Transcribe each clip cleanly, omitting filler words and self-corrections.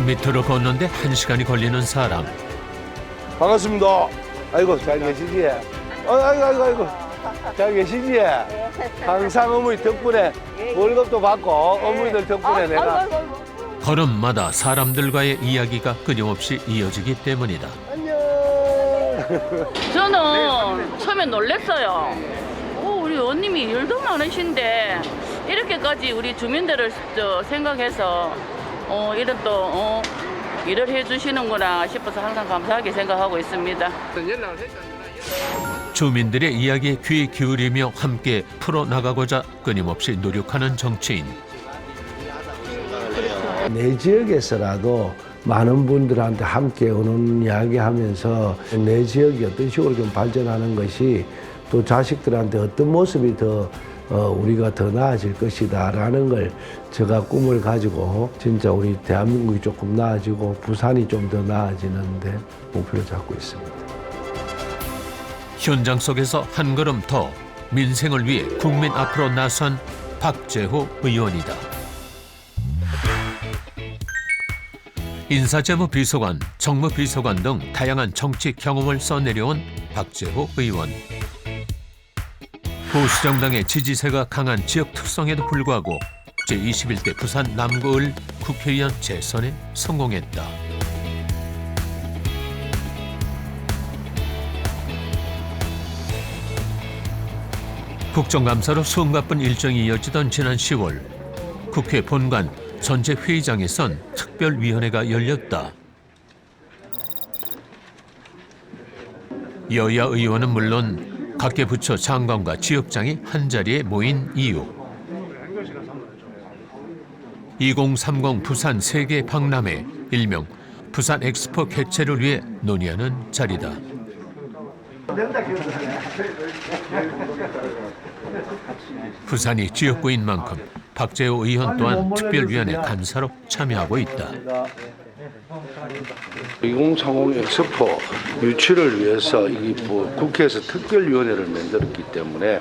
밑으로 걷는데 1시간이 걸리는 사람. 반갑습니다. 아이고 잘 계시지? 아이고 잘 계시지? 항상 어머니 덕분에 월급도 받고 어머니들 덕분에 내가 걸음마다 사람들과의 이야기가 끊임없이 이어지기 때문이다. 안녕. 저는 처음에 놀랐어요. 우리 원님이 일도 많으신데 이렇게까지 우리 주민들을 생각해서 이런 또 일을 해주시는구나 싶어서 항상 감사하게 생각하고 있습니다. 주민들의 이야기에 귀 기울이며 함께 풀어나가고자 끊임없이 노력하는 정치인. 내 지역에서라도 많은 분들한테 함께 오는 이야기하면서 내 지역이 어떤 식으로 좀 발전하는 것이 또 자식들한테 어떤 모습이 더 우리가 더 나아질 것이다라는 걸 제가 꿈을 가지고 진짜 우리 대한민국이 조금 나아지고 부산이 좀 더 나아지는데 목표를 잡고 있습니다. 현장 속에서 한 걸음 더 민생을 위해 국민 앞으로 나선 박재호 의원이다. 인사재무비서관, 정무비서관 등 다양한 정치 경험을 써내려온 박재호 의원. 보수정당의 지지세가 강한 지역 특성에도 불구하고 제21대 부산 남구을 국회의원 재선에 성공했다. 국정감사로 숨가쁜 일정이 이어지던 지난 10월 국회 본관 전체 회의장에선 특별위원회가 열렸다. 여야 의원은 물론 각계 부처 장관과 지역장이 한자리에 모인 이유. 2030 부산 세계 박람회, 일명 부산 엑스포 개최를 위해 논의하는 자리다. 부산이 지역구인 만큼 박재호 의원 또한 특별위원회 간사로 참여하고 있다. 2030 엑스포 유치를 위해서 국회에서 특별위원회를 만들었기 때문에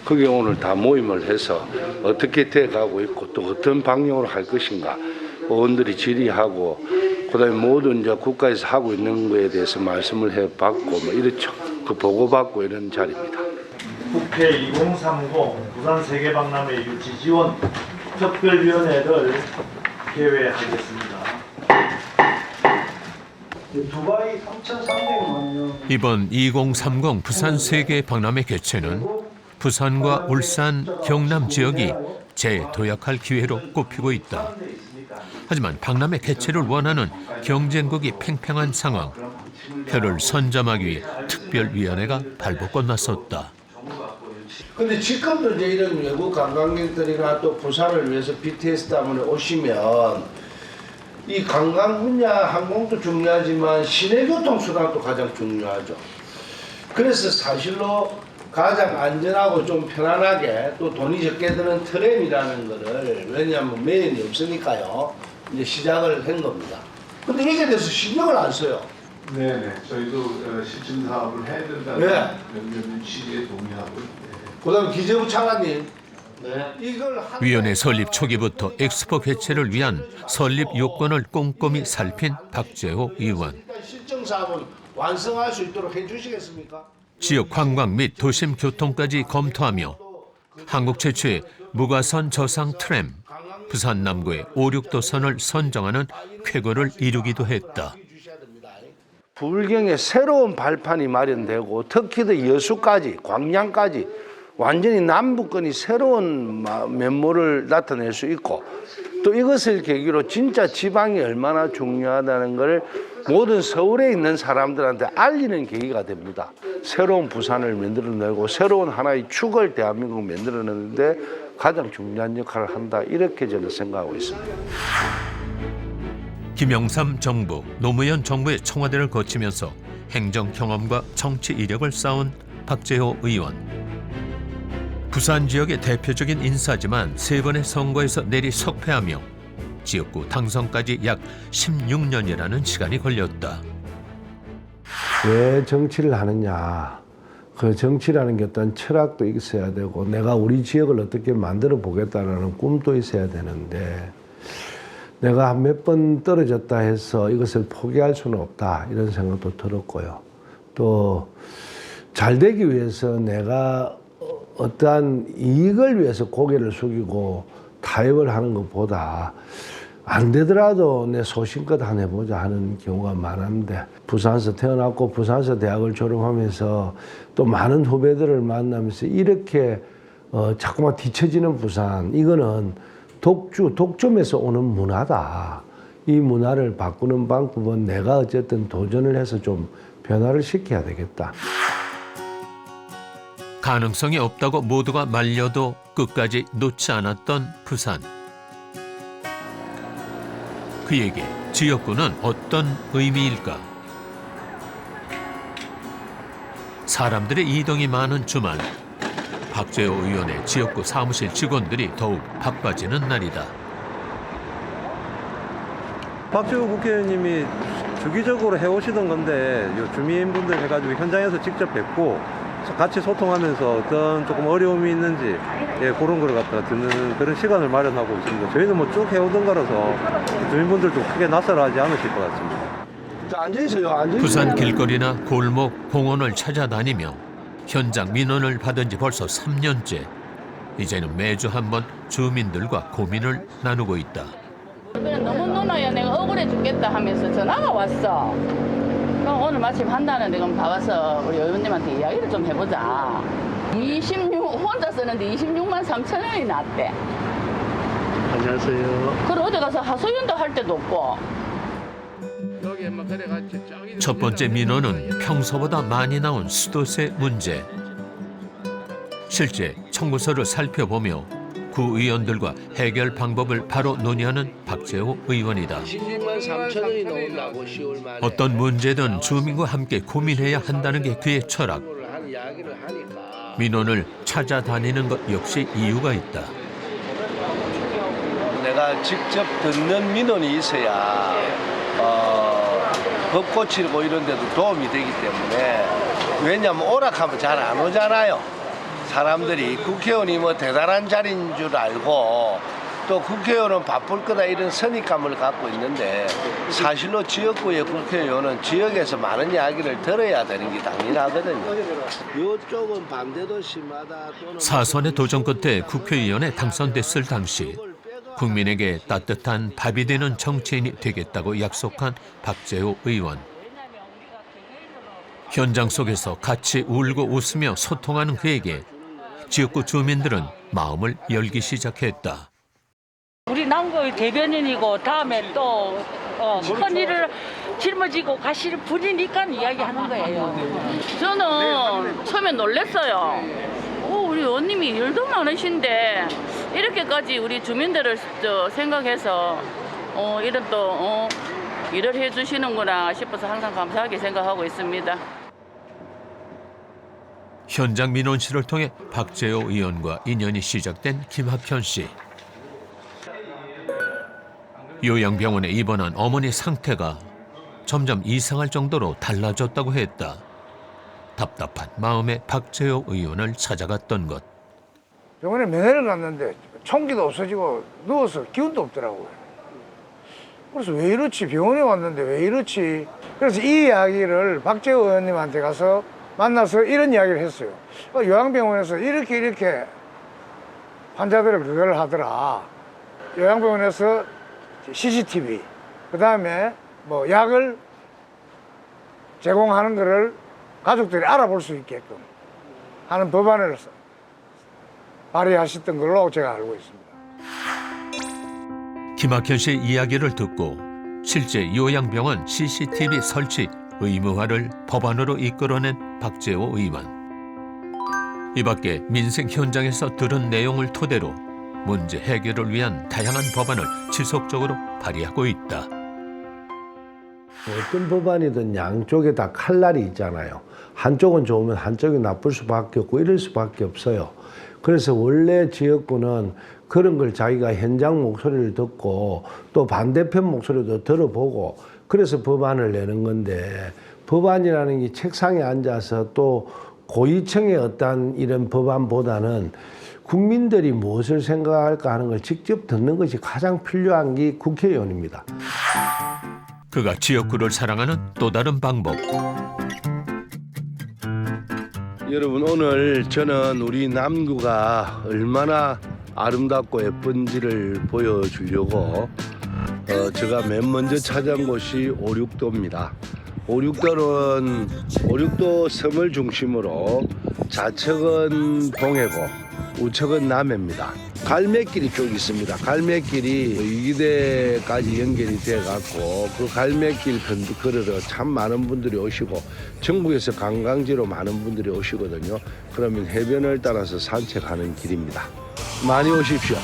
거기에 오늘 다 모임을 해서 어떻게 돼가고 있고 또 어떤 방향으로 할 것인가 의원들이 질의하고 그다음에 모든 이제 국가에서 하고 있는 거에 대해서 말씀을 해봤고 뭐 이렇죠. 그 보고받고 이런 자리입니다. 국회 2030 부산 세계박람회 유치 지원 특별위원회를 개회하겠습니다. 두바이 3,300만 명. 이번 2030 부산 세계 박람회 개최는 부산과 울산, 경남 지역이 재도약할 기회로 꼽히고 있다. 하지만 박람회 개최를 원하는 경쟁국이 팽팽한 상황. 표를 선점하기 위해 특별위원회가 발벗고 나섰다. 근데 지금도 이제 이런 외국 관광객들이나 또 부산을 위해서 BTS 때문에 오시면 이 관광 분야 항공도 중요하지만 시내 교통 수단도 가장 중요하죠. 그래서 사실로 가장 안전하고 좀 편안하게 또 돈이 적게 드는 트램이라는 거를 왜냐하면 매연이 없으니까요. 이제 시작을 한 겁니다. 근데 이게 대해서 신경을 안 써요. 네네. 저희도 실증 사업을 해야 된다는 네. 취지에 동의하고. 그다음 기재부 차관님. 네. 이걸 위원회 설립 초기부터 엑스포 개최를 위한 설립 요건을 꼼꼼히 살핀 박재호 의원. 실증 사업을 완성할 수 있도록 해주시겠습니까? 지역 관광 및 도심 교통까지 검토하며 한국 최초의 무가선 저상 트램, 부산 남구의 5, 6도선을 선정하는 쾌거를 이루기도 했다. 불경에 새로운 발판이 마련되고 특히 더 여수까지 광양까지 완전히 남북권이 새로운 면모를 나타낼 수 있고 또 이것을 계기로 진짜 지방이 얼마나 중요하다는 걸 모든 서울에 있는 사람들한테 알리는 계기가 됩니다. 새로운 부산을 만들어내고 새로운 하나의 축을 대한민국 만들어내는데 가장 중요한 역할을 한다 이렇게 저는 생각하고 있습니다. 김영삼 정부, 노무현 정부의 청와대를 거치면서 행정 경험과 정치 이력을 쌓은 박재호 의원. 부산 지역의 대표적인 인사지만 3번의 선거에서 내리 석패하며 지역구 당선까지 약 16년이라는 시간이 걸렸다. 왜 정치를 하느냐. 그 정치라는 게 어떤 철학도 있어야 되고 내가 우리 지역을 어떻게 만들어 보겠다는 꿈도 있어야 되는데 내가 한 몇 번 떨어졌다 해서 이것을 포기할 수는 없다 이런 생각도 들었고요. 또 잘 되기 위해서 내가 어떠한 이익을 위해서 고개를 숙이고 타협을 하는 것보다 안 되더라도 내 소신껏 한 해보자 하는 경우가 많았는데 부산에서 태어났고 부산에서 대학을 졸업하면서 또 많은 후배들을 만나면서 이렇게 자꾸만 뒤처지는 부산 이거는 독점에서 오는 문화다. 이 문화를 바꾸는 방법은 내가 어쨌든 도전을 해서 좀 변화를 시켜야 되겠다. 가능성이 없다고 모두가 말려도 끝까지 놓지 않았던 부산. 그에게 지역구는 어떤 의미일까? 사람들의 이동이 많은 주말, 박재호 의원의 지역구 사무실 직원들이 더욱 바빠지는 날이다. 박재호 국회의원님이 주기적으로 해오시던 건데 주민분들 해가지고 현장에서 직접 뵙고 같이 소통하면서 어떤 조금 어려움이 있는지 그런 걸 갖다가 듣는 그런 시간을 마련하고 있습니다. 저희는 뭐 쭉 해오던 거라서 주민분들도 크게 낯설어하지 않으실 것 같습니다. 앉아있어요. 부산 길거리나 골목, 공원을 찾아다니며 현장 민원을 받은 지 벌써 3년째. 이제는 매주 한 번 주민들과 고민을 나누고 있다. 너무 누나야 내가 억울해 죽겠다 하면서 전화가 왔어. 그럼 오늘 마침 한다는데 그럼 가봐서 우리 의원님한테 이야기를 좀 해보자. 혼자 쓰는데 26만 3천 원이 났대. 안녕하세요. 그리고 어디 가서 하소연도 할 데도 없고. 첫 번째 민원은 평소보다 많이 나온 수도세 문제. 실제 청구서를 살펴보며 구의원들과 해결 방법을 바로 논의하는 박재호 의원이다. 16만 3천 원이 나온다고 10월 말에. 어떤 문제든 주민과 함께 고민해야 한다는 게 그의 철학. 이야기를 하니까. 민원을 찾아다니는 것 역시 이유가 있다. 내가 직접 듣는 민원이 있어야 법 고치고 이런 데도 도움이 되기 때문에 왜냐하면 오락하면 잘 안 오잖아요. 사람들이 국회의원이 뭐 대단한 자리인 줄 알고 또 국회의원은 바쁠 거다 이런 선입감을 갖고 있는데 사실로 지역구의 국회의원은 지역에서 많은 이야기를 들어야 되는 게 당연하거든요. 이쪽은 반대도 심하다. 또는 사선의 도전 끝에 국회의원에 당선됐을 당시 국민에게 따뜻한 밥이 되는 정치인이 되겠다고 약속한 박재호 의원. 현장 속에서 같이 울고 웃으며 소통하는 그에게 지역구 주민들은 마음을 열기 시작했다. 우리 남구의 대변인이고 다음에 또 큰 일을 짊어지고 가실 분이니까 이야기하는 거예요. 저는 처음에 놀랐어요. 우리 의원님이 일도 많으신데 이렇게까지 우리 주민들을 생각해서 이런 또 일을 해주시는구나 싶어서 항상 감사하게 생각하고 있습니다. 현장 민원실을 통해 박재호 의원과 인연이 시작된 김학현 씨. 요양병원에 입원한 어머니 상태가 점점 이상할 정도로 달라졌다고 했다. 답답한 마음에 박재호 의원을 찾아갔던 것. 병원에 면회를 갔는데 총기도 없어지고 누워서 기운도 없더라고요. 그래서 왜 이렇지? 병원에 왔는데 왜 이렇지? 그래서 이 이야기를 박재호 의원님한테 가서 만나서 이런 이야기를 했어요. 요양병원에서 이렇게 환자들을 그걸 하더라. 요양병원에서 CCTV, 그 다음에 뭐 약을 제공하는 거를 가족들이 알아볼 수 있게끔 하는 법안을 발의하셨던 걸로 제가 알고 있습니다. 김학현 씨의 이야기를 듣고 실제 요양병원 CCTV 설치 의무화를 법안으로 이끌어낸 박재호 의원. 이 밖에 민생 현장에서 들은 내용을 토대로 문제 해결을 위한 다양한 법안을 지속적으로 발의하고 있다. 어떤 법안이든 양쪽에 다 칼날이 있잖아요. 한쪽은 좋으면 한쪽이 나쁠 수밖에 없고 이럴 수밖에 없어요. 그래서 원래 지역구는 그런 걸 자기가 현장 목소리를 듣고 또 반대편 목소리도 들어보고 그래서 법안을 내는 건데 법안이라는 게 책상에 앉아서 또 고위층의 어떤 이런 법안보다는 국민들이 무엇을 생각할까 하는 걸 직접 듣는 것이 가장 필요한 게 국회의원입니다. 그가 지역구를 사랑하는 또 다른 방법. 여러분, 오늘 저는 우리 남구가 얼마나 아름답고 예쁜지를 보여주려고 제가 맨 먼저 찾아온 곳이 오륙도입니다. 오륙도는 섬을 중심으로 좌측은 동해고 우측은 남해입니다. 갈매길이 쭉 있습니다. 갈매길이 위기대까지 연결이 돼갖고 그 갈매길 걸으러 참 많은 분들이 오시고 전국에서 관광지로 많은 분들이 오시거든요. 그러면 해변을 따라서 산책하는 길입니다. 많이 오십시오.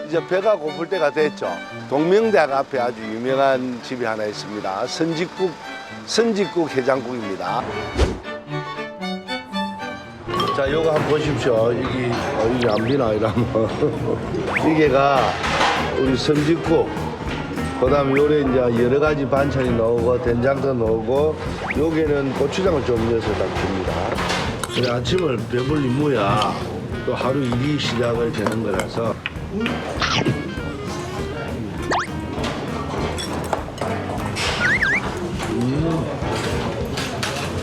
이제 배가 고플 때가 됐죠. 동명대학 앞에 아주 유명한 집이 하나 있습니다. 선짓국 해장국입니다. 자, 요거 한번 보십시오. 이게 안 비나 이러면 이게가 우리 선짓국. 그다음에 요래 이제 여러 가지 반찬이 나오고 된장도 나오고 여기는 고추장을 좀 넣어서 줍니다. 그래 아침을 배불리 무야 또 하루 일이 시작을 되는 거라서.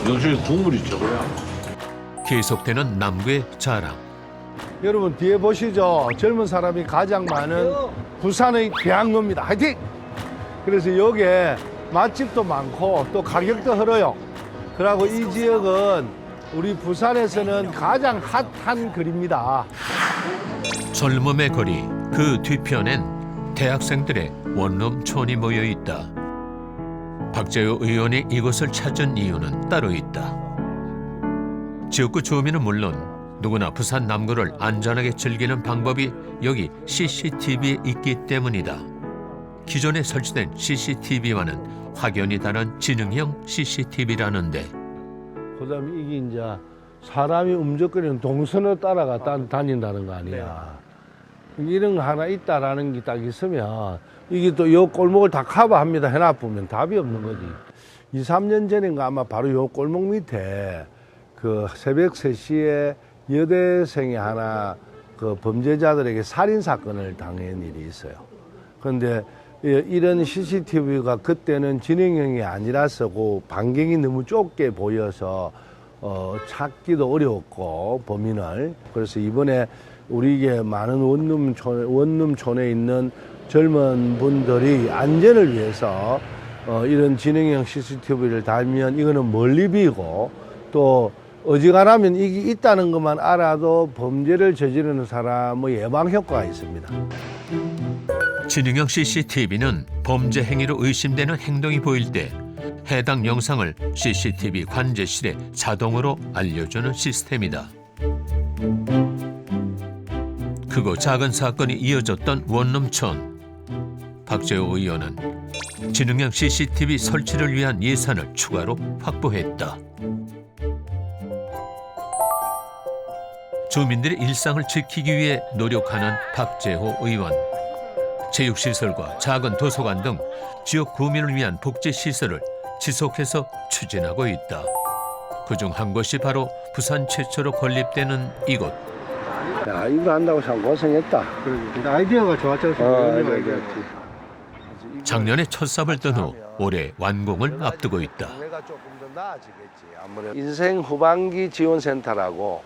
역시 국물이 최고야. 계속되는 남구의 자랑. 여러분 뒤에 보시죠. 젊은 사람이 가장 많은 부산의 대학로입니다. 화이팅! 그래서 여기에 맛집도 많고 또 가격도 흐려요. 그리고 이 지역은 우리 부산에서는 가장 핫한 거리입니다. 젊음의 거리 그 뒤편엔 대학생들의 원룸촌이 모여 있다. 박재호 의원이 이곳을 찾은 이유는 따로 있다. 지역구 주민은 물론 누구나 부산 남구를 안전하게 즐기는 방법이 여기 CCTV에 있기 때문이다. 기존에 설치된 CCTV와는 확연히 다른 지능형 CCTV라는데, 그다음에 이게 이제 사람이 움직거리는 동선을 따라가 다닌다는 거 아니야. 이런 거 하나 있다라는 게 딱 있으면 이게 또 요 골목을 다 커버합니다. 해놔보면 답이 없는 거지. 2, 3년 전인가 아마 바로 요 골목 밑에 그 새벽 3시에 여대생이 하나 그 범죄자들에게 살인 사건을 당한 일이 있어요. 그런데 이런 CCTV가 그때는 지능형이 아니라서 그 반경이 너무 좁게 보여서 찾기도 어려웠고 범인을. 그래서 이번에 우리에게 많은 원룸촌에 있는 젊은 분들이 안전을 위해서 이런 지능형 CCTV를 달면 이거는 멀리 비고 또 어지간하면 이게 있다는 것만 알아도 범죄를 저지르는 사람의 예방 효과가 있습니다. 지능형 CCTV는 범죄 행위로 의심되는 행동이 보일 때 해당 영상을 CCTV 관제실에 자동으로 알려주는 시스템이다. 크고 작은 사건이 이어졌던 원룸촌. 박재호 의원은 지능형 CCTV 설치를 위한 예산을 추가로 확보했다. 주민들의 일상을 지키기 위해 노력하는 박재호 의원. 체육시설과 작은 도서관 등 지역 구민을 위한 복지시설을 지속해서 추진하고 있다. 그중 한 곳이 바로 부산 최초로 건립되는 이곳. 야, 이거 한다고 참 고생했다. 근데 아이디어가 좋았죠. 작년에 첫 삽을 뜬 후 올해 완공을 앞두고 있다. 내가 조금 더 나아지겠지. 아무래도 인생 후반기 지원센터라고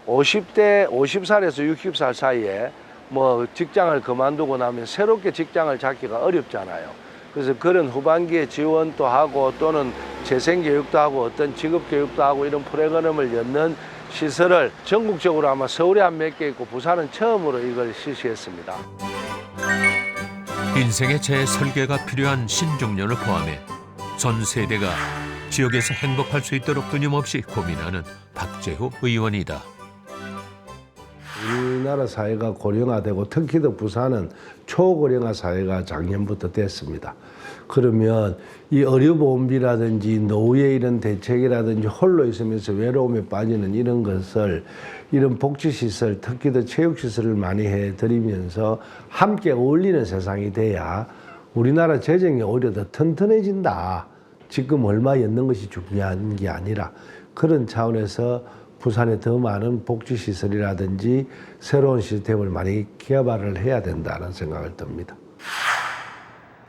50대 50살에서 60살 사이에 뭐 직장을 그만두고 나면 새롭게 직장을 잡기가 어렵잖아요. 그래서 그런 후반기에 지원도 하고 또는 재생교육도 하고 어떤 직업교육도 하고 이런 프로그램을 연 시설을 전국적으로 아마 서울에 한 몇 개 있고 부산은 처음으로 이걸 실시했습니다. 인생의 재설계가 필요한 신중년을 포함해 전 세대가 지역에서 행복할 수 있도록 끊임없이 고민하는 박재호 의원이다. 우리나라 사회가 고령화되고 특히 더 부산은 초고령화 사회가 작년부터 됐습니다. 그러면 이 의료보험비라든지 노후의 이런 대책이라든지 홀로 있으면서 외로움에 빠지는 이런 것을 이런 복지시설, 특히도 체육시설을 많이 해드리면서 함께 어울리는 세상이 돼야 우리나라 재정이 오히려 더 튼튼해진다. 지금 얼마였는 것이 중요한 게 아니라 그런 차원에서 부산에 더 많은 복지시설이라든지 새로운 시스템을 많이 개발을 해야 된다는 생각을 듭니다.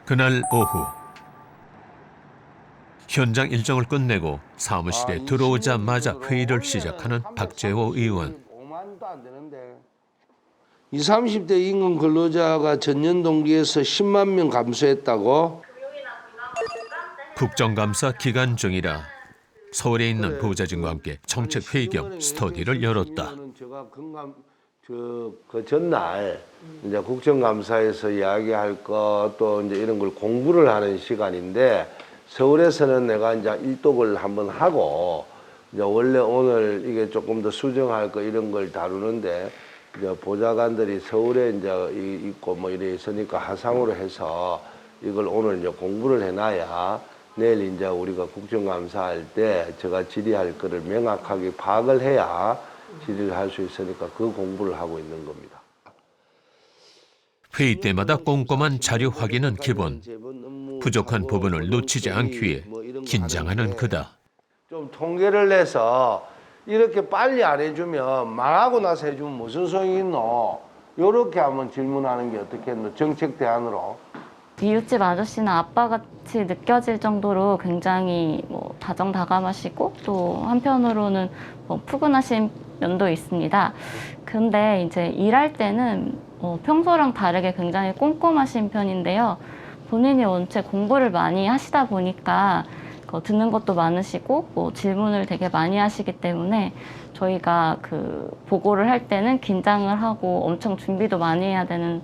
그날 오후 현장 일정을 끝내고 사무실에 들어오자마자 회의를 시작하는 박재호 의원. 5만도 안 되는데. 20, 30대 임금 근로자가 전년 동기에서 10만 명 감소했다고? 국정감사 기간 중이라 서울에 있는 보좌진과 함께 정책회의 겸 스터디를 열었다. 제가 그 전날 이제 국정감사에서 이야기할 것 또 이제 이런 걸 공부를 하는 시간인데 서울에서는 내가 이제 일독을 한번 하고 이제 원래 오늘 이게 조금 더 수정할 거 이런 걸 다루는데 이제 보좌관들이 서울에 이제 있고 뭐 이래 있으니까 하상으로 해서 이걸 오늘 이제 공부를 해놔야 내일 이제 우리가 국정감사할 때 제가 질의할 거를 명확하게 파악을 해야 질의를 할 수 있으니까 그 공부를 하고 있는 겁니다. 회의 때마다 꼼꼼한 자료 확인은 기본. 부족한 부분을 놓치지 않기 위해 긴장하는 그다. 좀 통계를 내서 이렇게 빨리 안 해주면 망하고 나서 해주면 무슨 소용이 있노? 이렇게 한번 질문하는 게 어떻겠노? 정책 대안으로. 이웃집 아저씨는 아빠같이 느껴질 정도로 굉장히 다정다감하시고 또 한편으로는 푸근하신 면도 있습니다. 근데 이제 일할 때는 평소랑 다르게 굉장히 꼼꼼하신 편인데요. 본인이 원체 공부를 많이 하시다 보니까 듣는 것도 많으시고 질문을 되게 많이 하시기 때문에 저희가 그 보고를 할 때는 긴장을 하고 엄청 준비도 많이 해야 되는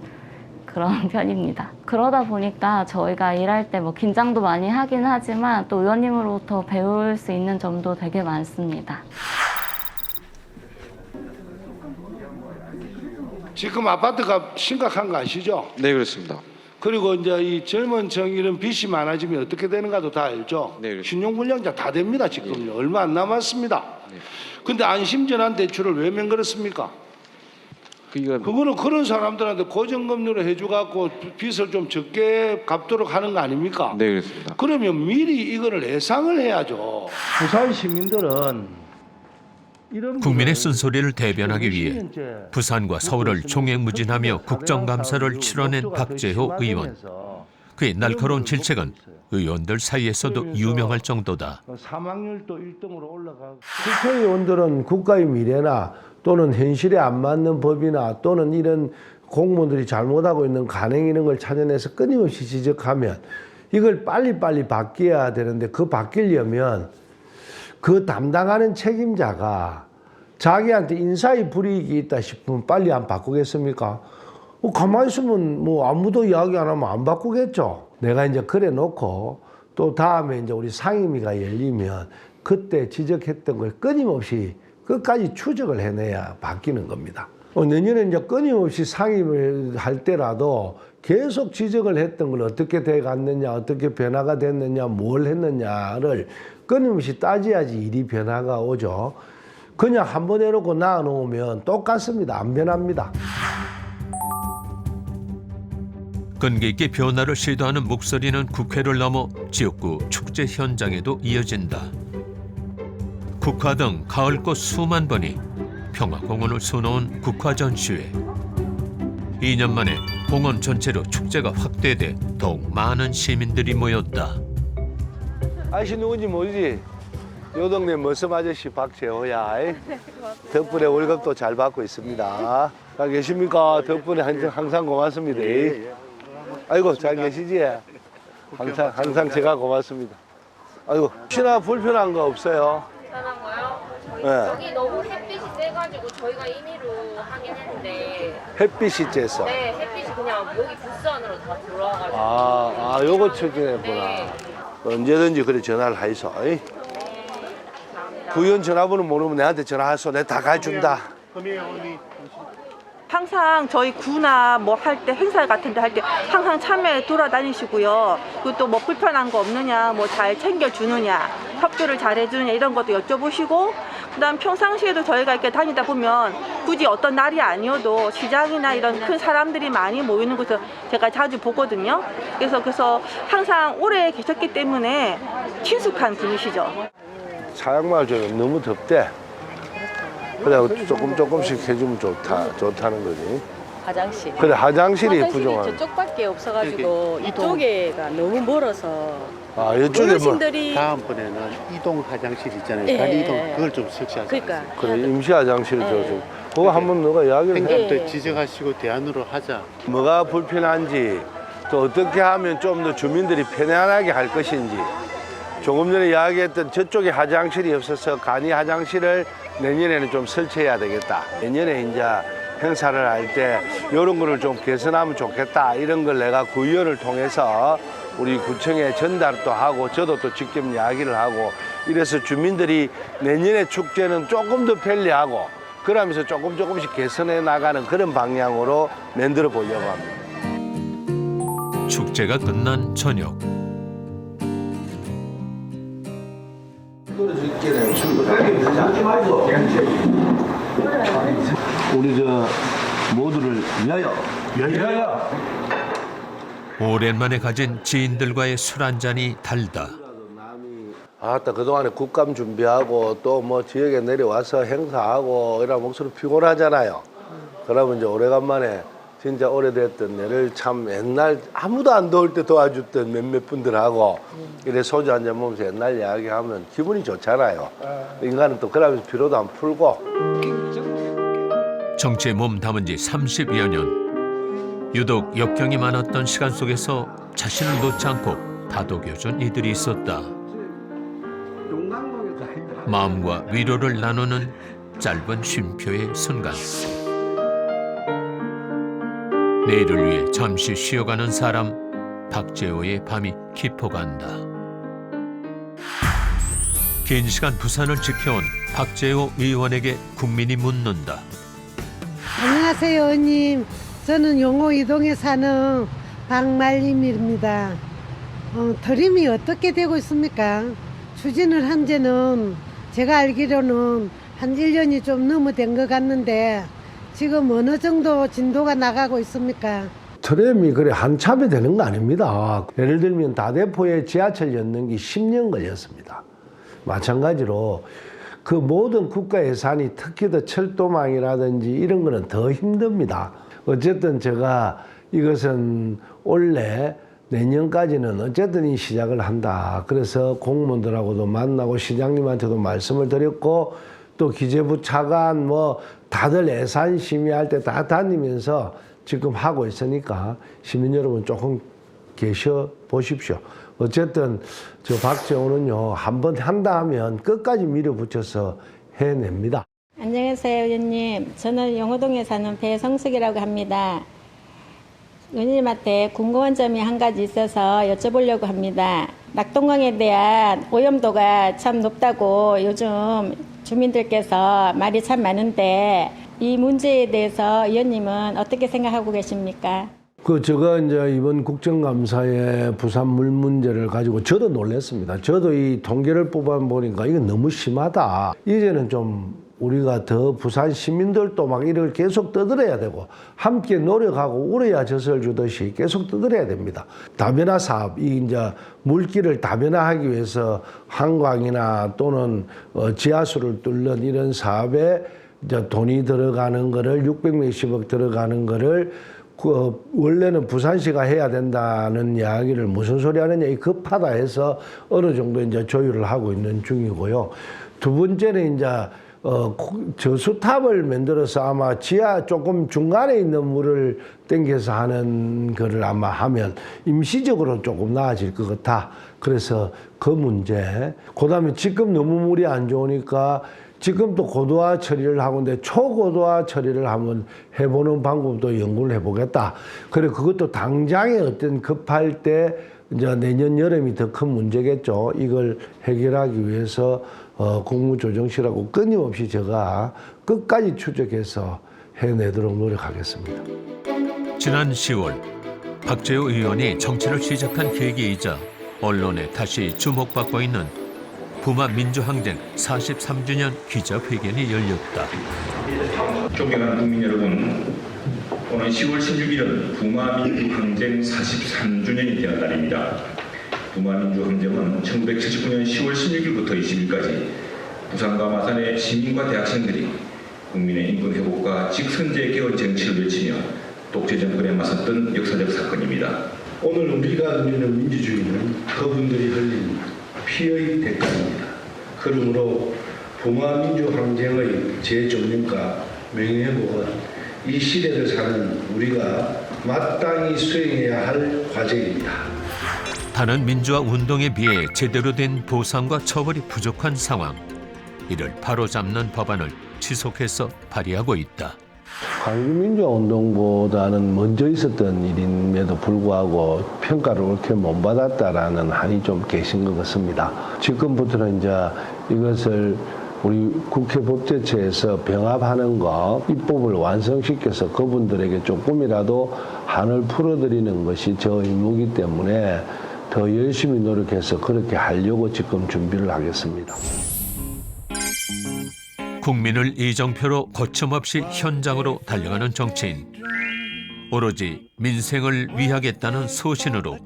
그런 편입니다. 그러다 보니까 저희가 일할 때 긴장도 많이 하긴 하지만 또 의원님으로부터 배울 수 있는 점도 되게 많습니다. 지금 아파트가 심각한 거 아시죠? 네, 그렇습니다. 그리고 이제 이 젊은 층 이런 빚이 많아지면 어떻게 되는가도 다 알죠? 네, 신용불량자 다 됩니다, 지금요. 네. 얼마 안 남았습니다. 근데 안심전환 대출을 왜 맹글었습니까? 그거는 그런 사람들한테 고정금리로 해줘갖고 빚을 좀 적게 갚도록 하는 거 아닙니까? 네, 그렇습니다. 그러면 미리 이거를 예상을 해야죠. 부산 시민들은 국민의 쓴소리를 대변하기 위해 부산과 서울을 종횡무진하며 국정감사를 치러낸 박재호 의원. 그의 날카로운 질책은 의원들 사이에서도 유명할 정도다. 사망률도 1등으로 올라가고. 국회의원들은 국가의 미래나 또는 현실에 안 맞는 법이나 또는 이런 공무원들이 잘못하고 있는 관행 이런 걸 찾아내서 끊임없이 지적하면 이걸 빨리빨리 바뀌어야 되는데 그 바뀌려면 그 담당하는 책임자가 자기한테 인사의 불이익이 있다 싶으면 빨리 안 바꾸겠습니까? 가만히 있으면 아무도 이야기 안 하면 안 바꾸겠죠. 내가 이제 그래 놓고 또 다음에 이제 우리 상임위가 열리면 그때 지적했던 걸 끊임없이 끝까지 추적을 해내야 바뀌는 겁니다. 내년에 이제 끊임없이 상임을 할 때라도 계속 지적을 했던 걸 어떻게 돼 갔느냐, 어떻게 변화가 됐느냐, 뭘 했느냐를 끊임없이 따져야지 일이 변화가 오죠. 그냥 한 번 해놓고 놔놓으면 똑같습니다. 안 변합니다. 끈기 있게 변화를 시도하는 목소리는 국회를 넘어 지역구 축제 현장에도 이어진다. 국화 등 가을꽃 수만 번이 평화공원을 수놓은 국화전시회. 2년 만에 공원 전체로 축제가 확대돼 더욱 많은 시민들이 모였다. 아저씨 누군지 모르지? 요 동네 머슴 아저씨 박재호야. 덕분에 월급도 잘 받고 있습니다. 잘 계십니까? 덕분에 항상 고맙습니다. 아이고 잘 계시지? 항상 제가 고맙습니다. 아이고 혹시나 불편한 거 없어요? 불편한 거요? 네. 여기 너무 햇빛이 세가지고 저희가 임의로 하긴 했는데 햇빛이 쬐서. 네, 햇빛이 그냥 여기 부스 안으로 다 들어와가지고 요거 추진했구나. 네. 언제든지 그래 전화를 하이소. 부위원 전화번호 모르면 내한테 전화하소. 내가 다 가르쳐준다. 항상 저희 구나 뭐 할 때 행사 같은 데 할 때 항상 참여해 돌아다니시고요. 그리고 또 뭐 불편한 거 없느냐, 뭐 잘 챙겨주느냐, 협조를 잘 해주느냐 이런 것도 여쭤보시고, 그다음 평상시에도 저희가 이렇게 다니다 보면 굳이 어떤 날이 아니어도 시장이나 이런 큰 사람들이 많이 모이는 곳을 제가 자주 보거든요. 그래서 항상 오래 계셨기 때문에 친숙한 분이시죠. 사양마을 쪽에 너무 덥대. 그래 조금씩 해주면 좋다는 거지. 화장실. 그래 화장실이 화장실이 부족한. 저쪽밖에 없어가지고 이쪽에가 너무 멀어서. 아 이쪽에 뭐. 어르신들이 다음번에는 이동 화장실 있잖아요. 예, 간 이동 예. 그걸 좀 설치하자. 그러니까. 그래 임시 화장실을 좀. 그거 한번 너가 이야기를 해. 행정도 지적하시고 대안으로 하자. 뭐가 불편한지 또 어떻게 하면 좀 더 주민들이 편안하게 할 것인지. 조금 전에 이야기했던 저쪽에 화장실이 없어서 간이 화장실을 내년에는 좀 설치해야 되겠다. 내년에 이제 행사를 할 때 이런 거를 좀 개선하면 좋겠다. 이런 걸 내가 구의원을 통해서 우리 구청에 전달도 하고 저도 또 직접 이야기를 하고 이래서 주민들이 내년에 축제는 조금 더 편리하고 그러면서 조금씩 개선해 나가는 그런 방향으로 만들어 보려고 합니다. 축제가 끝난 저녁. 우리 저 모두를 위하여. 오랜만에 가진 지인들과의 술 한잔이 달다. 아따 그동안에 국감 준비하고 또 뭐 지역에 내려와서 행사하고 이런 목소리 피곤하잖아요. 그러면 이제 오래간만에 진짜 오래됐던 내를 참 옛날 아무도 안 더울 때 도와줬던 몇몇 분들하고 이래 소주 한잔 먹으면서 옛날 이야기하면 기분이 좋잖아요. 인간은 또 그러면서 피로도 안 풀고. 정치에 몸 담은 지 30여 년. 유독 역경이 많았던 시간 속에서 자신을 놓지 않고 다독여준 이들이 있었다. 마음과 위로를 나누는 짧은 쉼표의 순간. 내일을 위해 잠시 쉬어가는 사람, 박재호의 밤이 깊어간다. 긴 시간 부산을 지켜온 박재호 의원에게 국민이 묻는다. 안녕하세요, 의원님. 저는 용호 이동에 사는 박말림입니다. 들림이 어떻게 되고 있습니까? 추진을 한 지는 제가 알기로는 한 1년이 좀 넘어된 것 같는데 지금 어느 정도 진도가 나가고 있습니까? 트램이 그래 한참이 되는 거 아닙니다. 예를 들면 다대포에 지하철 였는 게 10년 걸렸습니다. 마찬가지로 그 모든 국가 예산이 특히 더 철도망이라든지 이런 거는 더 힘듭니다. 어쨌든 제가 이것은 원래 내년까지는 어쨌든 이 시작을 한다. 그래서 공무원들하고도 만나고 시장님한테도 말씀을 드렸고 또 기재부 차관 뭐 다들 예산 심의할 때 다 다니면서 지금 하고 있으니까 시민 여러분 조금 계셔 보십시오. 어쨌든 저 박재호는요 한번 한다 하면 끝까지 밀어붙여서 해냅니다. 안녕하세요, 의원님. 저는 용호동에 사는 배성숙이라고 합니다. 의원님한테 궁금한 점이 한 가지 있어서 여쭤보려고 합니다. 낙동강에 대한 오염도가 참 높다고 요즘 주민들께서 말이 참 많은데 이 문제에 대해서 의원님은 어떻게 생각하고 계십니까? 제가 이제 이번 국정감사에 부산 물 문제를 가지고 저도 놀랐습니다. 저도 이 통계를 뽑아보니까 이거 너무 심하다. 이제는 좀 우리가 더 부산 시민들도 막 이걸 계속 떠들어야 되고 함께 노력하고 울어야 젖을 주듯이 계속 떠들어야 됩니다. 다변화 사업, 이 이제 물길을 다변화하기 위해서 한강이나 또는 지하수를 뚫는 이런 사업에 이제 돈이 들어가는 거를 600몇십억 들어가는 거를 원래는 부산시가 해야 된다는 이야기를 무슨 소리 하느냐, 이 급하다 해서 어느 정도 이제 조율을 하고 있는 중이고요. 두 번째는 이제 저수탑을 만들어서 아마 지하 조금 중간에 있는 물을 땡겨서 하는 거를 아마 하면 임시적으로 조금 나아질 것 같아. 그래서 그 문제. 그다음에 지금 너무 물이 안 좋으니까 지금 또 고도화 처리를 하고 있는데 초고도화 처리를 한번 해보는 방법도 연구를 해보겠다. 그래 그것도 당장에 어떤 급할 때 이제 내년 여름이 더 큰 문제겠죠. 이걸 해결하기 위해서 국무조정실하고 끊임없이 제가 끝까지 추적해서 해내도록 노력하겠습니다. 지난 10월 박재호 의원이 정치를 시작한 계기이자 언론에 다시 주목받고 있는 부마 민주항쟁 43주년 기자회견이 열렸다. 존경하는 국민 여러분, 오늘 10월 16일은 부마 민주항쟁 43주년이 되는 날입니다. 부마 민주항쟁은 1979년 10월 16일부터 20일까지 부산과 마산의 시민과 대학생들이 국민의 인권 회복과 직선제 개헌 정치를 외치며 독재 정권에 맞섰던 역사적 사건입니다. 오늘 우리가 누리는 민주주의는 그분들이 흘린 피의 대가입니다. 그러므로 부마 민주항쟁의 재조명과 명예회복은 이 시대를 사는 우리가 마땅히 수행해야 할 과제입니다. 다른 민주화 운동에 비해 제대로 된 보상과 처벌이 부족한 상황. 이를 바로잡는 법안을 지속해서 발의하고 있다. 광주민주화운동보다는 먼저 있었던 일임에도 불구하고 평가를 옳게 못 받았다라는 한이 좀 계신 것 같습니다. 지금부터는 이제 이것을 우리 국회 법제처에서 병합하는 거, 입법을 완성시켜서 그분들에게 조금이라도 한을 풀어드리는 것이 저 임무이기 때문에 더 열심히 노력해서 그렇게 하려고 지금 준비를 하겠습니다. 국민을 이정표로 거침없이 현장으로 달려가는 정치인. 오로지 민생을 위하겠다는 소신으로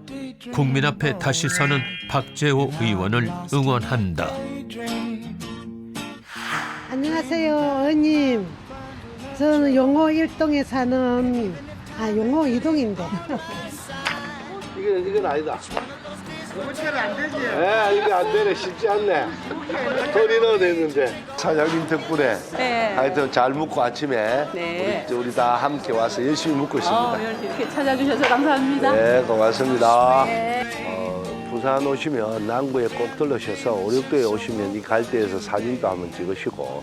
국민 앞에 다시 서는 박재호 의원을 응원한다. 안녕하세요, 의원님. 저는 용호 1동에 사는 용호 2동인데. 이건 아니다. 무채는 안 되지. 네, 이게 안 되네. 쉽지 않네. 돈이 넣어야 되는데. 사장님 덕분에 네. 하여튼 잘 먹고 아침에 네. 우리 다 함께 와서 열심히 먹고 있습니다. 이렇게 찾아주셔서 감사합니다. 네, 고맙습니다. 네. 부산 오시면 남구에 꼭 들르셔서 오륙도에 오시면 이 갈대에서 사진도 한번 찍으시고